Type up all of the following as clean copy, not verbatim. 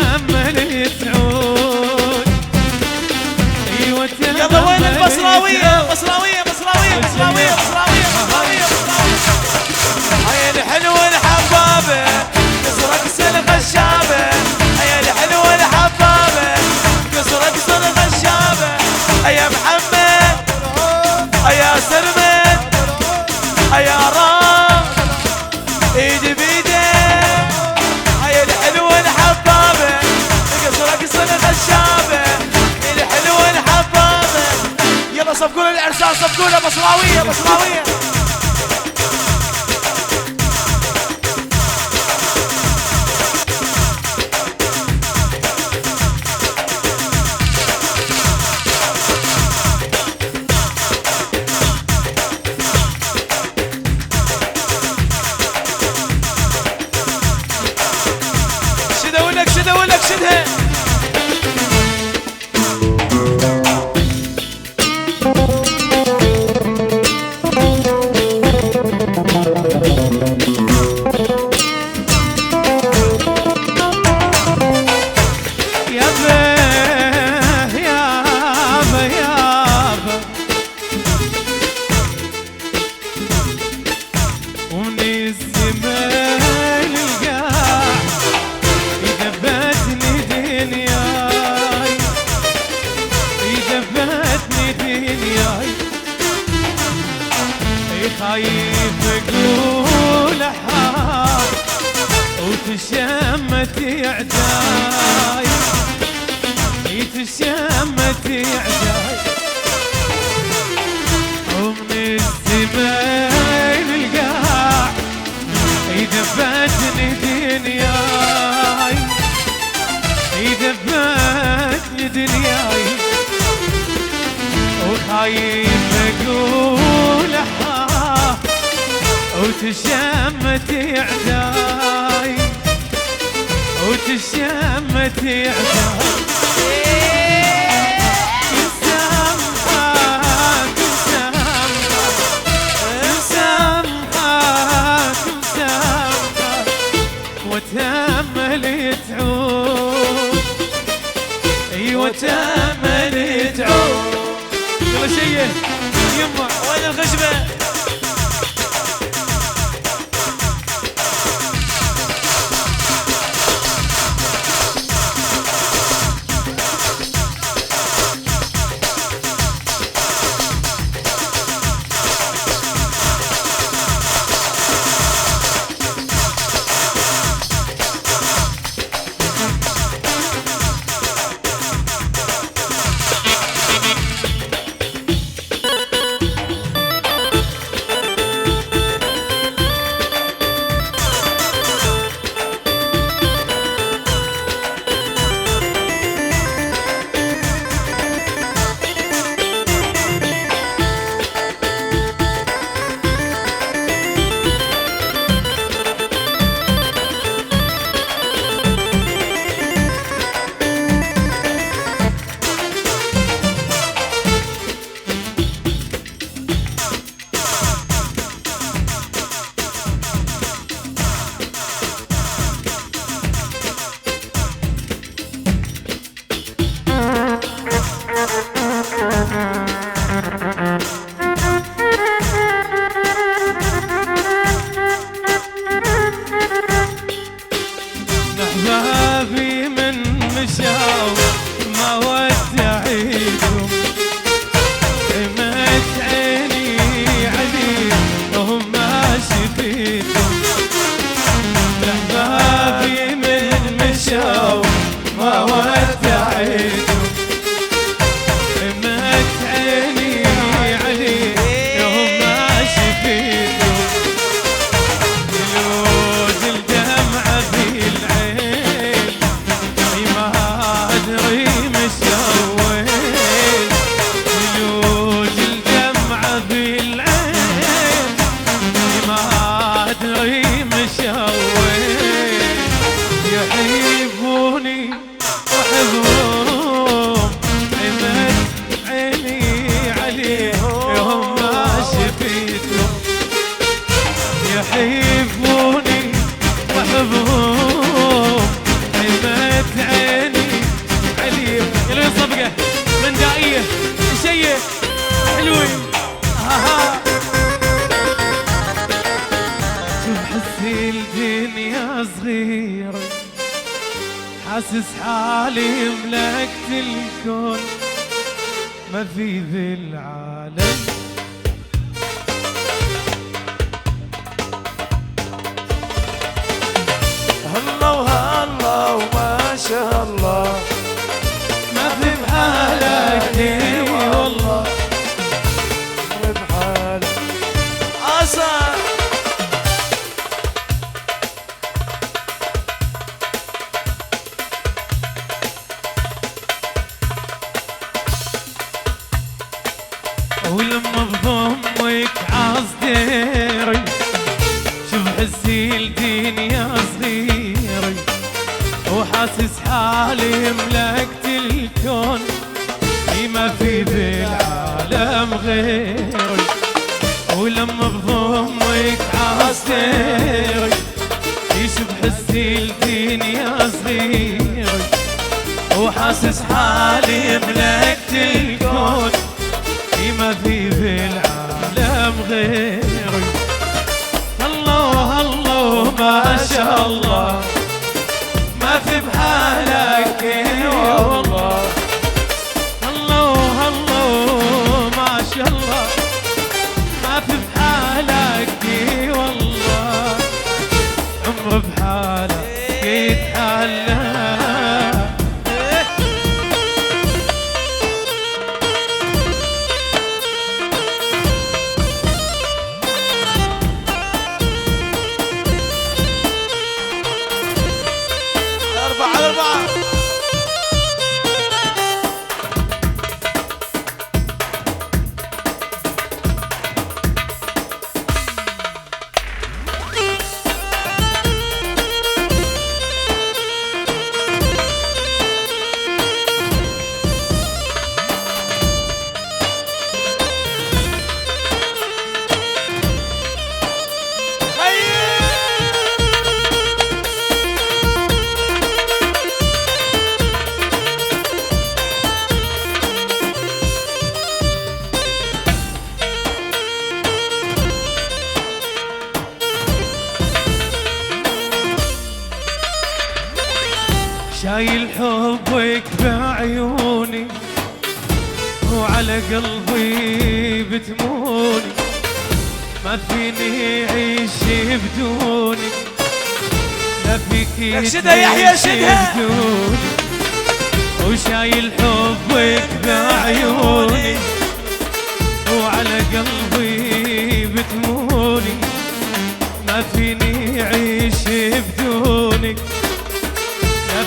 وتأمل تعود. ايوه تأمل. يلا وين البصراوية؟ بصراوية بصراوية بصراوية بصراوية بصراوية بصراوية. عيل حلو الحبابة قصر اقصر غشابة. عيل حلو الحبابة قصر اقصر غشابة. يا محمد يا سلمان يا رام ايدي بيدي. عيل حلو الحبابة قصر اقصر غشابة. الحلو الحبابة. يلا صفقوا العرسان صفقوا له بصراوية بصراوية. شدولك شدولك شدها. خايف اقول حار وتشمت اعداي. تشمت اعداي ومن الزمان القاع دفتني دنياي. دفتني دنياي وخايف اقول حار وتشمت اعداي. وتشمت اعداي. مسامحك مسامحك مسامحك وتأمل تعود. ايوه تأمل تعود. يلا شيه يما وين الخشبة؟ حلوين شوف حسي الدنيا صغيرة حاسس حالي ملكت الكون ما في ذي العالم هلا وهلا وما شاء الله ما في بحالك دي والله بحالك أصلا ولما بضمك عصديري شوف حسي الدنيا صغيري وحاسس حالي ملكت الكون ما في بالعالم غيري ولما بضمك عصديري شوف حسي الدنيا صغيري وحاسس حالي ملكت الكون ما في العالم غيري الله الله ما شاء الله ما في بحالك يا والله الله الله ما شاء الله ما في بحالك والله عمر بحالك يتحلى شايل حبك بعيوني وعلى قلبي بتموني ما فيني عيش بدوني لا فيك شدها يحيى شدها بدوني وشايل حبك بعيوني وعلى قلبي بتموني ما فيني عيش بدونك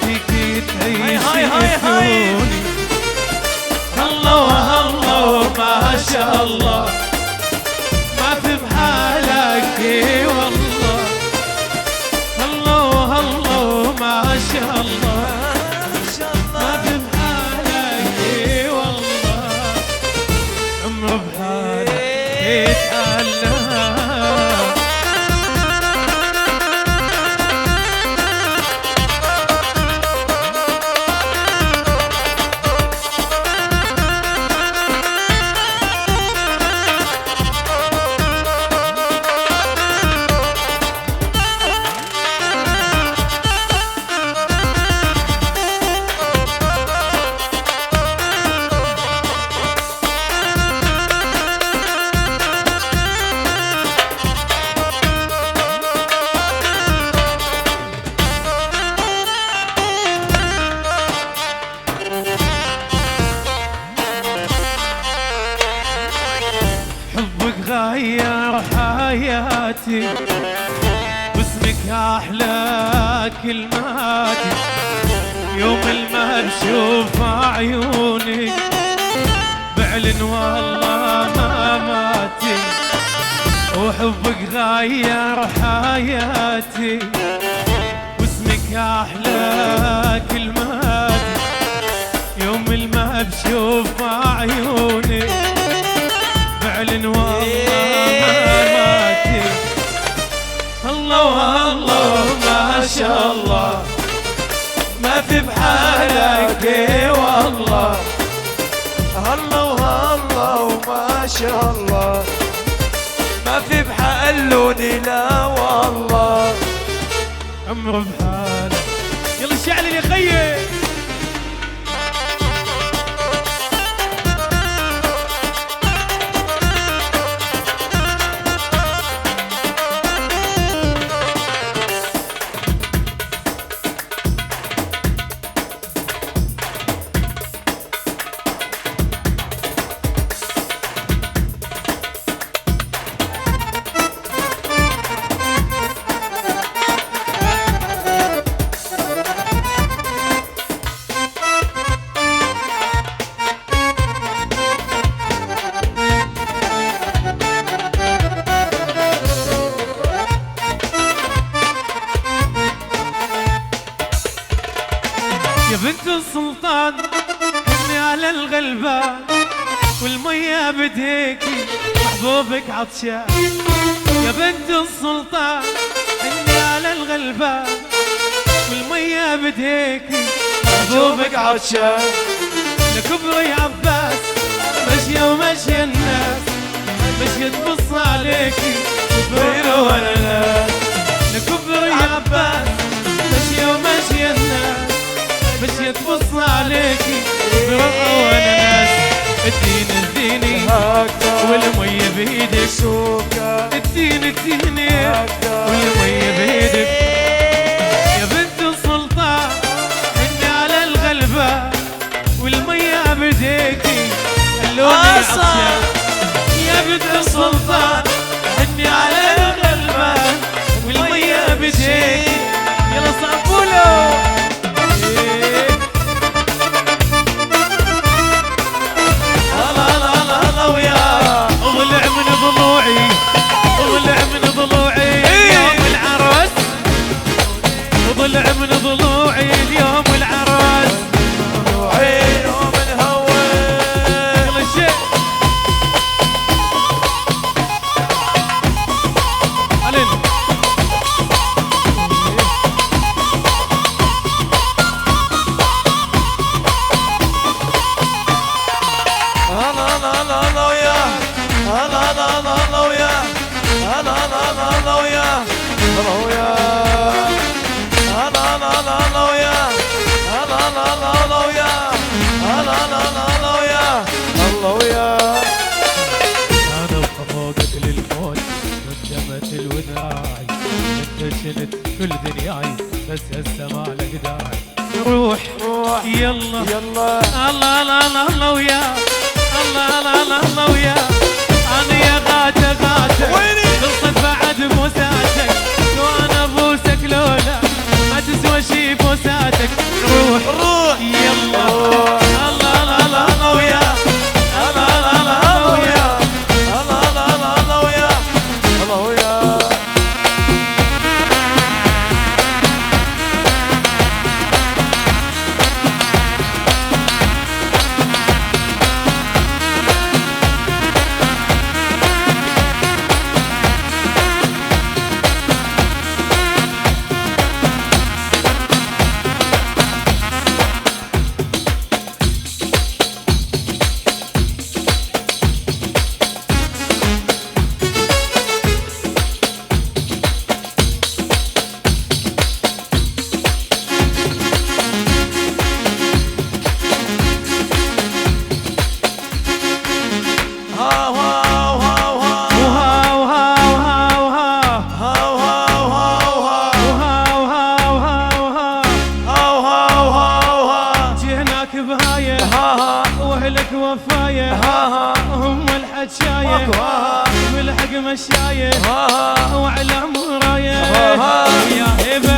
فيك تعيش بدوني الله الله ما شاء الله ما في بحالك والله الله الله ما شاء الله ما في بحالك والله عمر بحالك يتحلى غير حياتي باسمك احلى كلماتي يوم ما بشوف عيونك بعلن والله ما ماتي وحبك غير حياتي واسمك احلى كلماتي يوم ما بشوف عيونك بعلن والله الله الله ما شاء الله ما في بحالك والله الله الله وما ما شاء الله ما في بحقلوني لا والله عمره بحاله. يلا الشعل اللي خيه. يا بنت السلطان حني على الغلبان والمية بديكي محبوبك عطشان. يا بنت السلطان حني على الغلبان والمية بديكي محبوبك عطشان. لكبري عباس مشية ومشي الناس مشية تبص عليكي كبيرة ولا ناس. لكبري عباس مشية ومشي الناس مشية تبص عليكي كبيرة ولا ناس. اديني والمية بيدك سوكا اديني والمية بيدك. يا بنت السلطان حني على الغلبان والمية بديكي اللون عطشان. يا بنت السلطان حني على الغلبان والمية بديكي. يلا صعبولو اضلع من ضلوعي اضلع من ضلوعي اليوم العروس. اضلع من ضلوعي اليوم العروس. يوم الهوى يلا الشيء علينا. هلا ويا هلا ويا هلا ويا هلا ويا هلا ويا هلا ويا هلا ويا هلا ويا. انا وخفوقك للموت قدمت الوداعي انت كل دنياي بس هسه ما لك داعي. روح يلا يلا الله الله الله ويا الله الله الله ويا. انا يا غاته ويني خلصت بعد بوساتك لو انا بوسك لولا ما تسوى شي بوساتك. روح يلا الله الله الله ويا الله الله ويا هلا ويا هلا ويا. واهلك وفايه هم الحجايه بالحق مشايه وعلى مرايه. يا هبه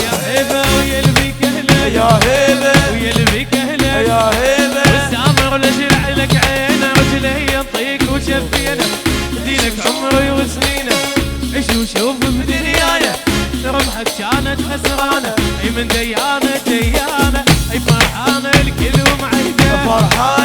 يا هبه ويلبيك اهله يا هبه ويلبيك اهله يا هبه. والسامر لشرع لك عينه رجله يطيق وشفينه دينك عمري وسنينه عيش وشوف بدنيانا. ربحك كانت خسرانه اي من ديانه اي فرحانه الكل ومعيده فرحانه